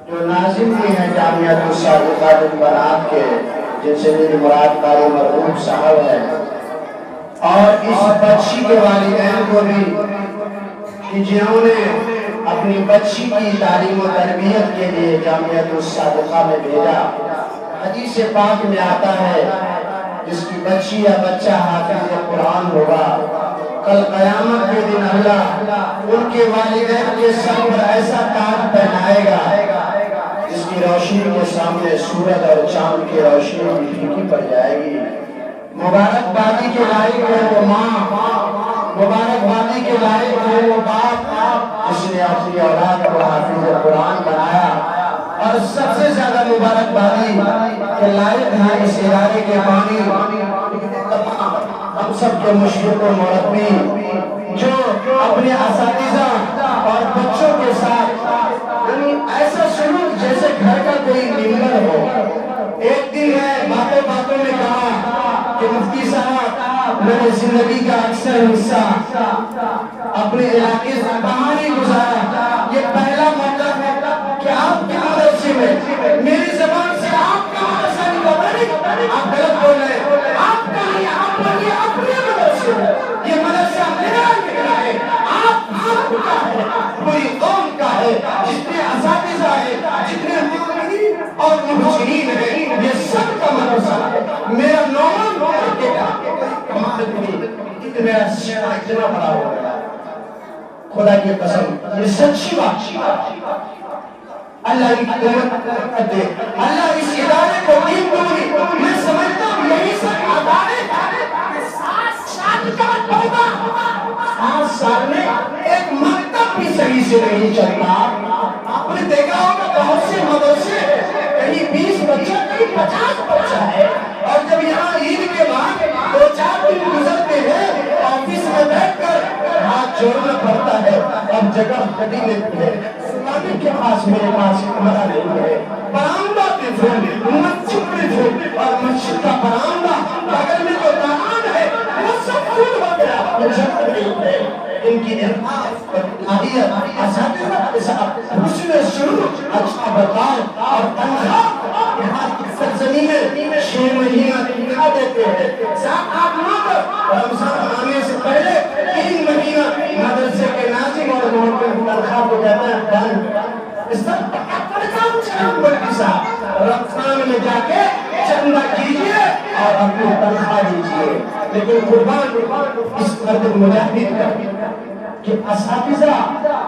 جو ناظم بھی ہیں جامعہ الصادقہ البنات کے، جن سے میری مراد قاری مرحوم صاحب ہے، اور اس بچی کے والدین کو بھی کہ جنہوں نے اپنی بچی کی تعلیم و تربیت کے لیے جامعہ الصادقہ میں بھیجا۔ حدیث پاک میں آتا ہے جس کی بچی یا بچہ حافظ قرآن ہوگا، کل قیامت کے دن اللہ ان کے والدین کے سر پر ایسا تاج پہنائے گا جس کی روشنی کے سامنے سورج اور چاند کی روشنی بھی پھیکی پڑ جائے گی۔ مبارکبادی کے لائق ہے وہ ماں، مبارکبادی کے لائق ہے وہ باپ جس نے اپنی اولاد کو حافظ قرآن بنایا، اور سب سے زیادہ مبارکبادی کے لائق ہے اس ادارے کے بانی ہم سب کے مشرق و مربی جو اپنے اساتذہ اور بچوں کے ساتھ یعنی ایسا سلوک جیسے گھر کا کوئی ممبر ہو۔ ایک دن میں باتوں باتوں میں کہا کہ مفتی صاحب میں نے زندگی کا اکثر حصہ اپنے علاقے سے باہر ہی گزارا، یہ پہلا موقع ہے کہ آپ کے مدرسے میں میری زبان سے آپ کا مدرسہ نکلا۔ آپ غلط بول رہے ہیں، آپ کہیں آپ بولیے اپنے مدرسے میں، یہ مدرسہ میرا نکلا ہے، آپ کا ہے، پوری قوم کا ہے، جتنے اساتذہ ہیں، جتنے مومنین اور محسنین ہیں، یہ سب کا مدرسہ ہے۔ میرا نومن بیٹا کمال نہیں، میرا شیعہ اتنا بڑا ہو گیا، خدا کی قسم یہ سچی بات۔ اللہ کی قدرت دے، اللہ اس ادارے کو دین دوری، میں سمجھتا ہوں یہی سب ادارے 7 سال کا توبہ، 7 سال میں ایک مکتب بھی صحیح سے نہیں چلتا۔ آپ نے دیکھا ہوگا بہت سے مدرسے کہیں 20 بچہ کہیں 50 بچہ ہے، اور جب یہاں عید کے بعد 2-4 دن گزرتے ہیں آفس میں بیٹھ کر ہاتھ جوڑنا پڑتا ہے، اب جگہ کھٹی لیتی ہے، کے پاس میرے پاس کمرہ نہیں ہے، برآمدہ پہ پھر مسجد پہ پھر، اور مسجد کا برآمدہ بغل میں جو دالان ہے وہ سب پھول ہو گیا، جگہ نہیں ہے۔ ان کی احفاظ اور اساتذہ کے ساتھ حسن سلوک، اچھا برتاؤ اور تنخواہ یہاں کی سرزمین میں 6 مہینہ تنخواہ دیتے ہیں، 7-8 ماہ رمضان آنے سے پہلے 3 مہینہ مدرسے کے ناظم اور محکم تنخواہ کو دیتا ہے بند۔ اس طرح رمضان میں جا کے چندہ کیجئے اور اپنی تنخواہ دیجئے، لیکن قربان اس مرد مجاہد کا کہ اساتذہ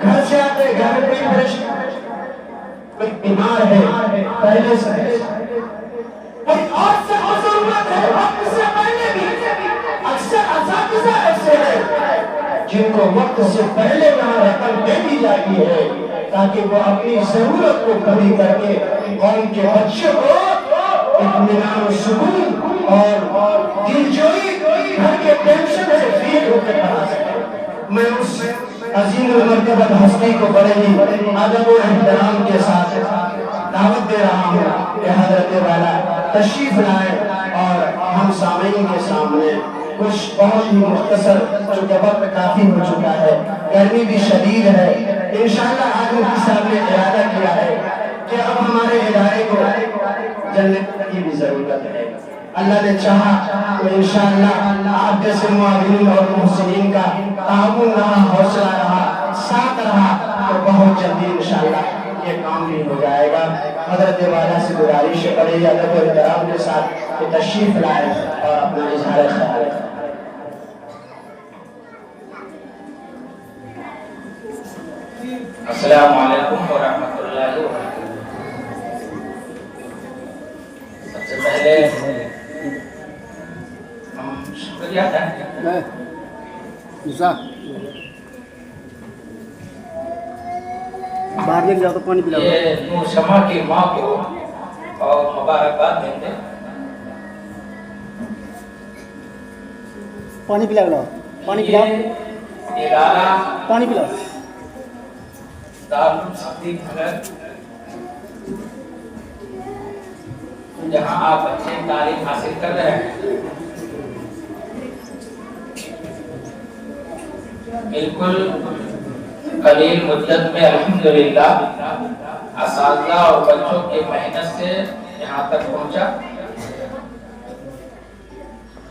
گھر سے آتے، گھر میں کوئی پریشان، کوئی بیمار ہے پہلے سے، کوئی اور سے ضرورت ہے وقت سے پہلے بھی، اکثر اساتذہ ایسے ہیں جن کو وقت سے پہلے وہاں رقم دے دی جاتی ہے تاکہ وہ اپنی ضرورت کو پوری کر کے قوم کے بچوں کو اطمینان و سکون اور دلجوئی گھر کے ٹینشن سے فری ہو کے پڑھا سکے۔ میں اس عظیم المرتبہ ہستی کو بڑے ہی ادب و احترام کے ساتھ دعوت دے رہا ہوں کہ حضرت والا تشریف لائے اور ہم سامعین کے سامنے کچھ بہت ہی مختصر، چونکہ وقت کافی ہو چکا ہے، گرمی بھی شدید ہے، انشاءاللہ آج مفتی صاحب نے ارادہ کیا ہے کہ اب ہمارے ادارے کو جنت کی بھی ضرورت ہے۔ اللہ نے چاہا تو انشاءاللہ آپ جیسے معاونین اور محسنین کا تعاون رہا، حوصلہ رہا، ساتھ رہا تو بہت جلدی انشاءاللہ یہ کام بھی ہو جائے گا۔ حضرت والا سے گزارش ہے بڑے ادب و احترام کے ساتھ کہ تشریف لائے اور اپنا اظہار خیال کریں۔ السلام علیکم ورحمۃ اللہ وبرکاتہ۔ سب سے پہلے ہم شکریہ ادا کرتے ہیں باہر لے جاؤ تو پانی پلاؤ، یہ نور شمع کی ماں کو اور مبارکباد دیتے ہیں۔ پانی پلاؤ، پانی پلاؤ، یہ ادارہ پانی پلاؤ۔ دارالصدیق نگر جہاں آپ اچھے تعلیم حاصل کر رہے ہیں، بالکل قلیل مدت میں الحمدللہ اساتذہ اور بچوں کی محنت سے یہاں تک پہنچا۔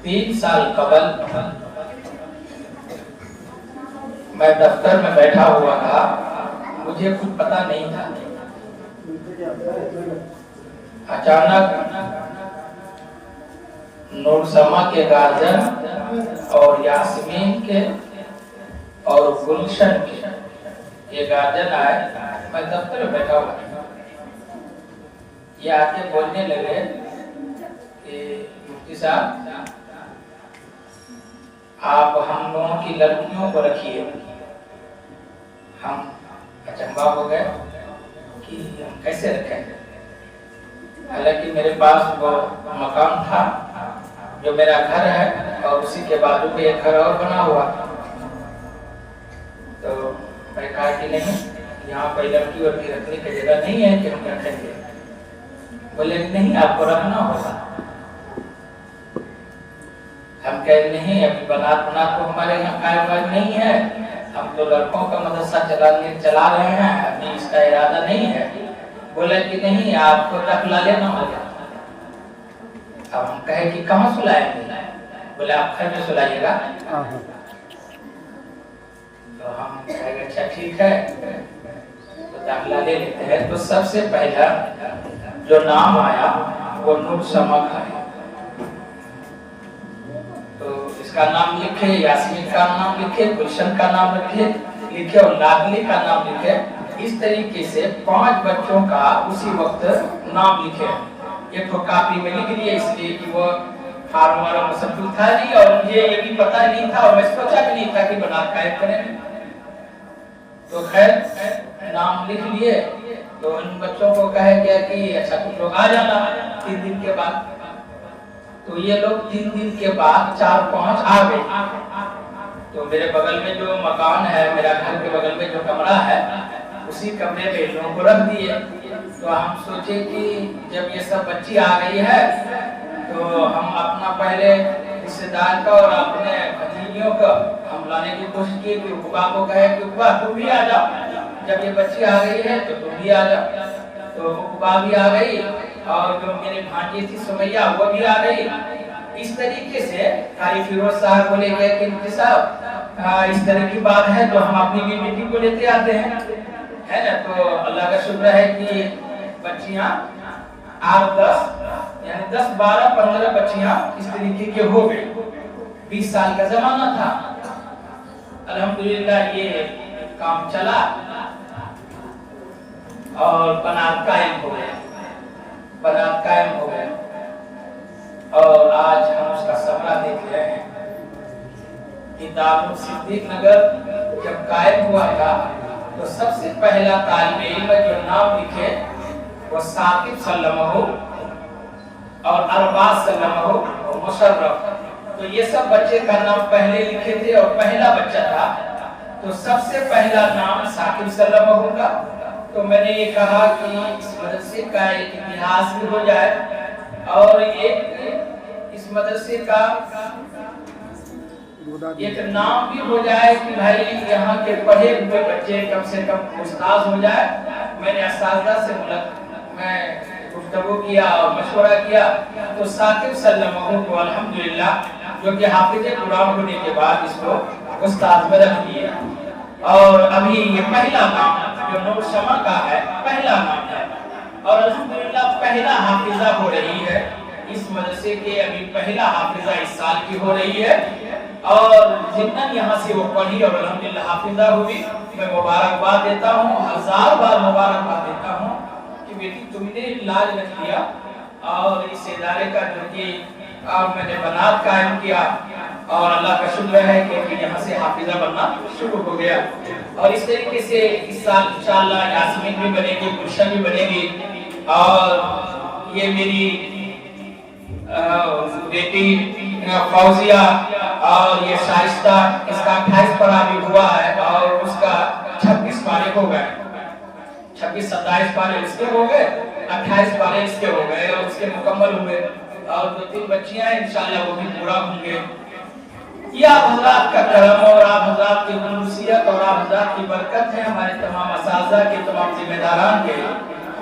3 سال قبل میں دفتر میں بیٹھا ہوا تھا، مجھے کچھ پتا نہیں تھا، اچانک نور سما کے گارجن اور یاسمین کے اور گلشن کے یہ گارجن آئے، میں دفتر میں بیٹھا ہوا تھا، یہ آ کے بولنے لگے کہ مفتی صاحب آپ ہم لوگوں کی لڑکیوں کو رکھیے۔ ہم اچنبا ہو گئے کہ ہم کیسے رکھیں، حالانکہ میرے پاس وہ مقام تھا جو میرا گھر ہے اور اسی کے بازو پہ ایک گھر اور بنا ہوا، تو میں کہا کہ نہیں، یہاں کوئی لڑکی ورکی رکھنے کی جگہ نہیں ہے کہ ہم رکھیں گے۔ بولے نہیں، آپ کو رکھنا ہوگا۔ ہم کہتے نہیں، ابھی بنات تو ہمارے یہاں قائم نہیں ہے، ہم تو لڑکوں کا مدرسہ چلا رہے ہیں، ابھی اس کا ارادہ نہیں ہے۔ بولے کہ نہیں، آپ کو داخلہ لینا ہوگا۔ اب ہم کہے کہ کہاں سلائیں گے؟ بولے آپ گھر میں سلائیے گا۔ تو ہم کہے گا اچھا ٹھیک ہے، تو داخلہ لے لیتے ہیں۔ تو سب سے پہلا جو نام آیا وہ نور سما کا ہے، تو اس کا نام لکھے، یاسمین کا نام لکھے، گلشن کا نام لکھے اور لاڈلی کا نام لکھے۔ اس طریقے سے 5 بچوں کا اسی وقت نام لکھے، ایک تو کاپی میں لکھ لیے، اس لیے کہ وہ فارم والا مسجل تھا نہیں اور مجھے یہ بھی پتہ نہیں تھا اور میں سوچا بھی نہیں تھا کہ بنات قائم کریں۔ تو خیر نام لکھ لیے، تو ان بچوں کو کہا گیا کہ اچھا تم لوگ آ جانا 3 دن کے بعد۔ تو یہ لوگ 3 دن کے بعد 4-5 آ گئے۔ تو میرے بغل میں جو مکان ہے، میرا گھر کے بغل میں جو کمرہ ہے، اسی کمرے میں لوگوں کو رکھ دیے۔ تو ہم سوچے کہ جب یہ سب بچی آ گئی ہے تو ہم اپنا پہلے رشتے دار کا اور اپنے بھتیجیوں کا ہم لانے کی کوشش کی کہ عقبہ کو کہے کہ عقبہ تم بھی آ جاؤ، جب یہ بچی آ گئی ہے تو تم بھی آ جاؤ۔ تو عقبہ بھی آ گئی اور جو میری بھانجی تھی سمیہ وہ بھی آ گئی۔ اس طریقے سے قاری فیروز صاحب بولے گئے کہ مفتی صاحب اس طرح کی بات ہے تو ہم اپنی بھی بیٹی کو لیتے آتے ہیں، ہے نا۔ تو اللہ کا شکر ہے کہ بچیاں 8-10 یعنی 10-12-15 بچیاں اس طریقے کے ہو گئے۔ 20 سال کا زمانہ تھا، الحمدللہ یہ کام چلا اور بنات قائم ہو گئے، بنات قائم ہو گئے اور آج ہم اس کا ثمرہ دیکھ رہے ہیں کہ دار صدیق نگر جب قائم ہوا تھا تو سب سے پہلا طالب علم جو نام لکھے وہ ثاقب سلمہ اور ارباز سلمہ اور مشرف۔ تو یہ سب بچے کا نام پہلے لکھے تھے اور پہلا بچہ تھا، تو سب سے پہلا نام ثاقب سلمہ کا۔ تو میں نے یہ کہا کہ اس مدرسے کا ایک اتہاس بھی ہو جائے اور ایک اس مدرسے کا ایک نام بھی ہو جائے کہ بھائی یہاں کے پڑھے ہوئے بچے کم سے کم استاذ ہو جائے۔ میں نے اساتذہ سے میں گفتگو کیا اور مشورہ کیا تو ثاقب سلمہ کو الحمدللہ جو کہ حافظ قرآن ہونے کے بعد اس کو استاذ میں رکھ دیا، اور ابھی یہ پہلا نام جو نور سما کا ہے پہلا نام ہے اور الحمدللہ پہلا حافظہ ہو رہی ہے اس مدرسے کے، ابھی پہلا حافظہ اس سال کی ہو رہی ہے اور جتنا یہاں سے وہ پڑھی اور الحمدللہ حافظہ ہوئی۔ میں مبارکباد دیتا ہوں، 1000 بار مبارکباد دیتا ہوں کہ بیٹی تم نے لاج رکھ لیا اور اس ادارے کا جو کہ میں نے بنات قائم کیا اور اللہ کا شکر ہے کہ یہاں سے حافظہ بننا شروع ہو گیا۔ اور اس طریقے سے اس سال انشاءاللہ یاسمین بھی بنے گی، گلشن بھی بنے گی اور یہ میری بیٹی فوزیہ اور یہ شائستہ، اس کا 28 پارہ بھی ہوا ہے اور اس کا 26 پارے ہو گئے، 26-27 پارے اس کے ہو گئے، 28 پارے اس کے ہو گئے اور اس کے مکمل ہوئے اور 2-3 بچیاں ہیں انشاءاللہ وہ بھی پورا ہوں گے۔ یہ آپ حضرات کا کرم اور آپ حضرات کی خصوصیت اور آپ حضرات کی برکت ہے، ہمارے تمام اساتذہ کے، تمام ذمہ داران کے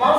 5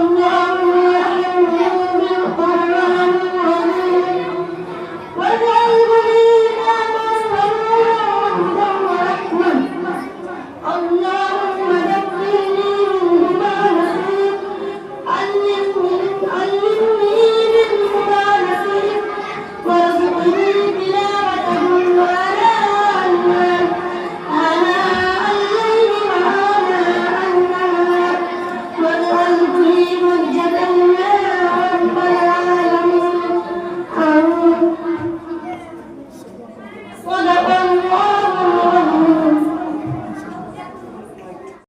اللهم